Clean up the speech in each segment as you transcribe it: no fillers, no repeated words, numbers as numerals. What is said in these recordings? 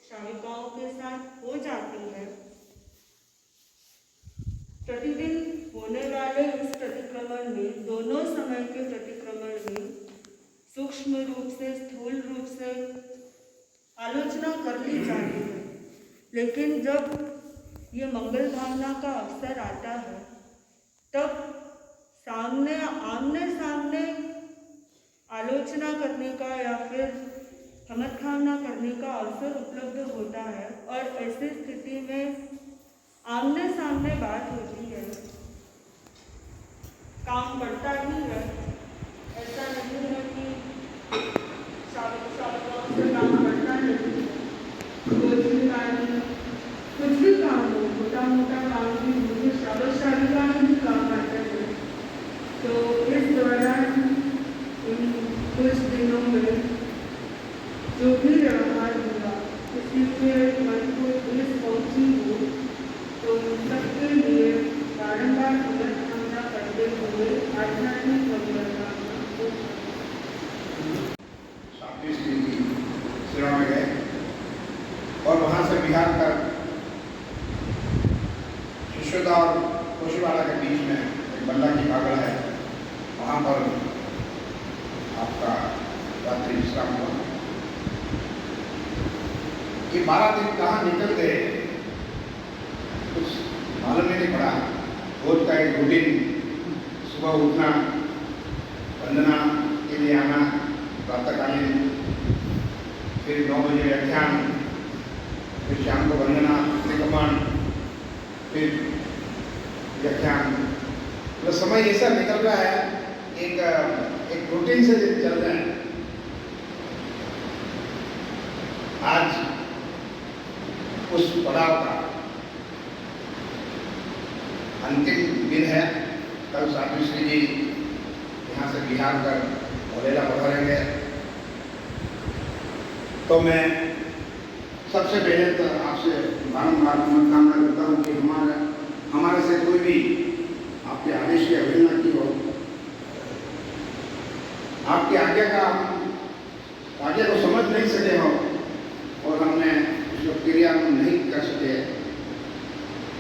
शाविकाओं के साथ हो जाती है। प्रतिदिन होने वाले इस प्रतिक्रमण में, दोनों समय के प्रतिक्रमण में सूक्ष्म रूप से, स्थूल रूप से आलोचना कर ली जाती है। लेकिन जब ये मंगल भावना का अवसर आता है, तब आमने सामने आलोचना करने का या फिर समर्थावना करने का अवसर उपलब्ध होता है, और ऐसी स्थिति में आमने सामने बात होती है, काम बढ़ता ही है। ऐसा नहीं है कि शाविकाओं से काम बढ़ता नहीं है। कुछ भी काम हो, छोटा मोटा काम भी मुझे शाविका में भी काम आता है। तो इस दौरान इन कुछ दिनों में जो भी व्यवहार हुआ, किसी के मन को ठेस पहुंची हो, तो सबके लिए बारंबार पुनर्भावना करते हुए आध्यात्मिक परिवर्तन सेवा में गए और वहाँ से बिहार तक शिशोदा और कोशीवाड़ा के बीच में एक बल्ला की कागड़ है, वहाँ पर आपका रात्रि विश्राम हुआ। ये 12 दिन कहाँ निकल गए कुछ मालूम ही नहीं पड़ा। रोज का एक रूटीन, सुबह उठना, वंदना के लिए आना प्रातःकालीन, फिर 9 बजे व्याख्यान, फिर शाम को वंदना निगमन, फिर व्याख्यान। तो समय ऐसा निकल रहा है, एक रूटीन से चल रहे हैं। आज उस पड़ाव का अंतिम दिन है। कल साध्वी श्री जी यहाँ से बिहार कर मोरेला पधारेंगे। तो मैं सबसे पहले तो आपसे बारंबार कामना करता हूँ कि हमारे से कोई भी आपके आदेश की अवहेलना की हो, आपकी आज्ञा को समझ नहीं सके हो और हमने उसको क्रिया नहीं कर सके,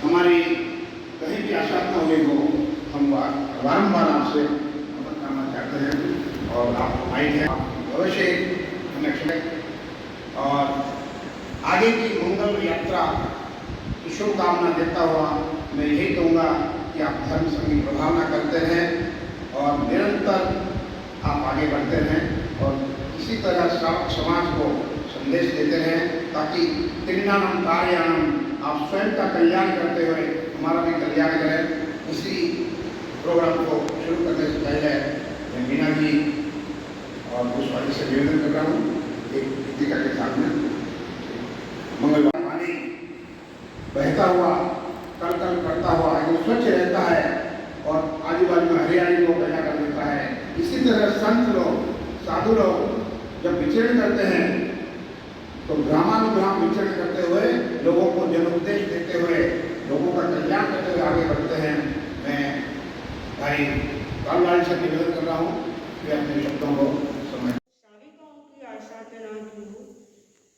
हमारी कहीं भी आशा न हुई हो, हम बारंबार आपसे मदद करना चाहते हैं। और आप आए हैं, अवश्य हमें और आगे की मंगल यात्रा की शुभकामना देता हुआ मैं यही कहूँगा कि आप धर्म संगी प्रभावना करते रहें और निरंतर आप आगे बढ़ते रहें और इसी तरह समाज को संदेश देते रहें, ताकि त्रिनाम कार्याणम आप स्वयं का कल्याण करते हुए हमारा भी कल्याण करें। इसी प्रोग्राम को शुरू करने से पहले मैं मीना जी और पुष्पाजी से निवेदन कर रहा हूँ, एक गीतिका के साथ में मंगलवार पानी बहता हुआ कल करता हुआ एकदम स्वच्छ रहता है और आजू बाजू में हरियाली को पैदा कर देता है। इसी तरह संत लोग, साधु लोग जब विचरण करते हैं तो ग्रामानुग्राम विचरण करते हुए लोगों को जनोपदेश देते हुए, लोगों का कल्याण करते हुए आगे बढ़ते हैं। मैं भाई कालूलाल से निवेदन कर रहा हूँ कि अपने शब्दों को समझ। शाविकाओं की आशा तना की हो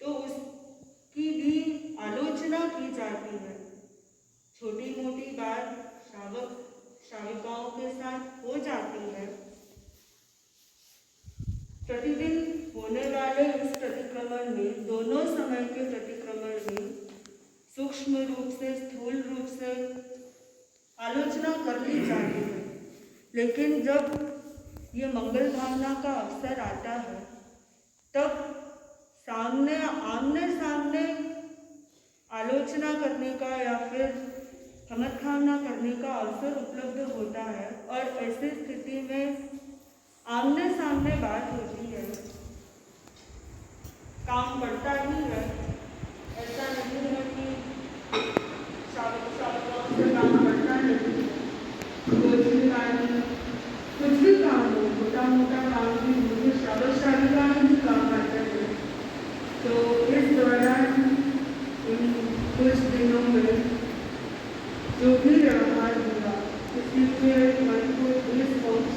तो उसकी भी आलोचना की जाती है। छोटी मोटी बात शाविकाओं के साथ हो जाती है। प्रतिदिन होने वाले इस प्रतिक्रमण में, दोनों समय के प्रतिक्रमण में सूक्ष्म रूप से, स्थूल रूप से आलोचना कर ली जाती है। लेकिन जब ये मंगल भावना का अवसर आता है, तब आमने सामने आलोचना करने का या फिर समर्थावना करने का अवसर उपलब्ध होता है, और ऐसी स्थिति में आमने सामने बात होती है, काम बढ़ता ही है। ऐसा नहीं है कि शाविकाओं से काम बढ़ता नहीं है। कुछ भी काम हो, छोटा मोटा काम भी मुझे शाविका में भी काम आता है। तो इस दौरान इन कुछ दिनों में जो भी व्यवहार हुआ, किसी के मन को ठेस पहुंची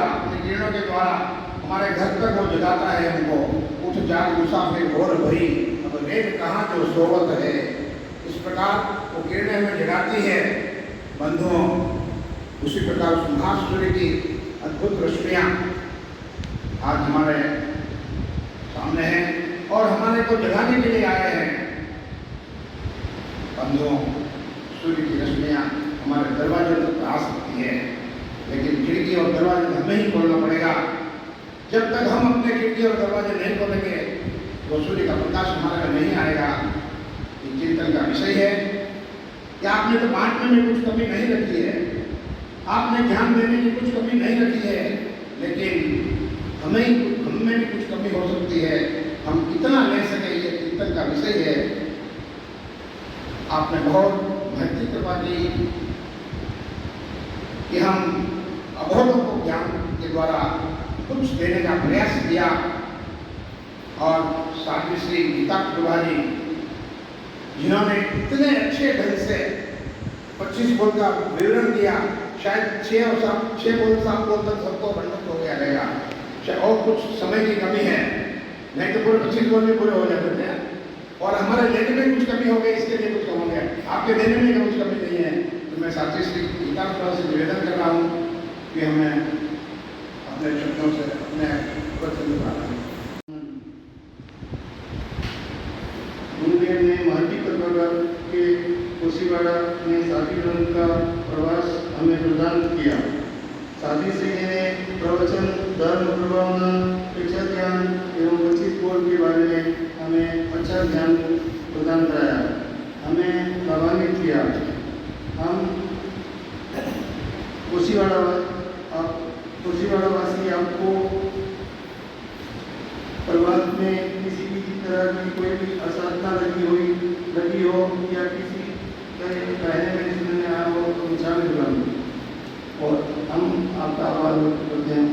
द्वारा, अपनी किरणों के द्वारा हमारे घर तक वो जगाता है हमको। उठ जाग मुसाफिर घोर भरी, अब लेट कहाँ जो सोवत है। इस प्रकार वो किरणें हमें जगाती है बंधुओं। उसी प्रकार सुभाष सूर्य की अद्भुत रश्मियाँ आज हमारे सामने हैं और हमारे को जगाने के लिए आए हैं। बंधुओं, सूर्य की रश्मियाँ हमारे दरवाजे तक आ सकती है, लेकिन खिड़की और दरवाजे हमें ही खोलना पड़ेगा। जब तक हम अपने खिड़की और दरवाजे नहीं खोलेंगे तो सूर्य का प्रकाश हमारे में नहीं आएगा। ये चिंतन का विषय है कि आपने तो बांटने में कुछ कमी नहीं रखी है, आपने ध्यान देने की कुछ कमी नहीं रखी है, लेकिन हम में भी कुछ कमी हो सकती है। हम कितना ले सके ये चिंतन का विषय है। आपने बहुत भक्ति कृपा की कि हम अबोधों को ज्ञान के द्वारा कुछ देने का प्रयास किया और साध्वी श्री गीता प्रभा जी जिन्होंने इतने अच्छे ढंग से 25 बोल का विवरण दिया, शायद 6 बोल 7 बोल तक सबको वर्णन हो गया रहेगा, शायद और कुछ समय की कमी है, नहीं तो पूरे 25 बोल में पूरे हो जाते थे। और हमारे लेने में कुछ कमी हो गई, इसके लिए कुछ कम हो गया। आपके देने में कुछ कमी नहीं है, तो मैं साथी श्री गीता प्रभा से निवेदन कर रहा हूँ कि हमें अपने शब्दों से अपने वचन दिखाना है। गुरुदेव ने महती कटवागर के कोसीवाड़ा में साथी रंग का प्रवास हमें प्रदान किया। साथी श्री जी ने प्रवचन, धर्म प्रभावना, शिक्षा ज्ञान एवं 25 बोल के बारे में हमें अच्छा ज्ञान प्रदान कराया, हमें लाभान्वित किया। हम कोसीवाड़ा वासी आपको प्रवास में किसी भी तरह की कोई भी असाधना लगी हो या किसी कहने में सुनने आया हो तो शामिल होगा और हम आपका आभार व्यक्त करते हैं।